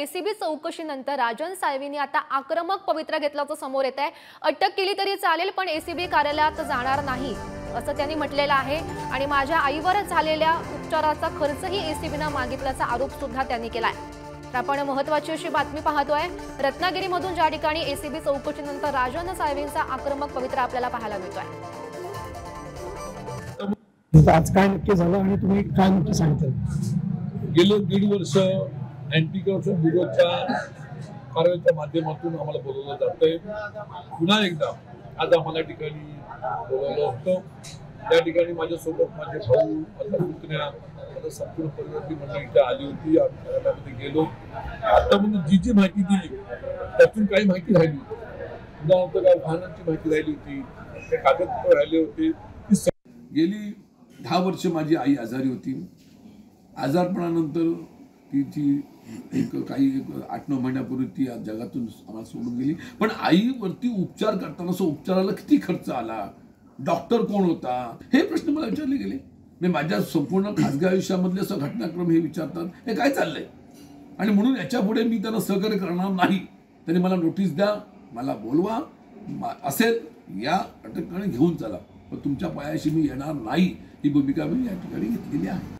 ACB चौकशीनंतर राजन साळवींनी आता आक्रमक पवित्रा घेतल्याचं समोर येत आहे। अटक केली तरी चालेल पण एसीबी कार्यालयात जाणार नाही असं त्यांनी म्हटलेलं आहे आणि माझ्या आईवर झालेल्या उपचाराचा खर्चही एसीबीने मागितल्याचा आरोप सुद्धा त्यांनी केलाय। आपण महत्त्वाची अशी बातमी पाहतोय, रत्नागिरीमधून ज्या ठिकाणी एसीबी चौकशीनंतर राजन साळवींचा आक्रमक पवित्रा आपल्याला पाहायला मिळतोय। आज काय नक्की झालं आणि तुम्ही काय नक्की सांगताय? गेले 1.5 वर्ष अँटी करप्शन ब्युरोच्या कार्यालयाच्या माध्यमातून आम्हाला बोलवलं जातंय। पुन्हा एकदा आज आम्हाला ठिकाणी बोलवलं होतं। त्या ठिकाणी माझ्यासोबत माझे भाऊ, माझा पुतण्या, माझा संपूर्ण परिवार मंडळी इथे आली होती। आम्ही कार्यालयामध्ये गेलो। आतापर्यंत जी माहिती दिली त्यातून काही माहिती राहिली होती, उदाहरणार्थ काय वाहनांची माहिती राहिली होती, ते कागदपत्र राहिले होते। गेली 10 वर्ष माझी आई आजारी होती। आजारपणानंतर तिची काही 8-9 महिन्यापूर्वी ती जगातून आम्हाला सोडून गेली। पण आईवरती उपचार करताना उपचाराला किती खर्च आला, डॉक्टर कोण होता, हे प्रश्न मला विचारले गेले। मी माझ्या संपूर्ण खासगी आयुष्यामधले असं घटनाक्रम हे विचारतात, हे काय चाललंय, आणि म्हणून याच्या पुढे मी त्यांना सहकार्य करणार नाही। त्यांनी मला नोटीस द्या, मला बोलवा, असेल या अटककडे घेऊन चला, पण तुमच्या पायाशी मी येणार नाही, ही भूमिका मी या ठिकाणी घेतलेली आहे।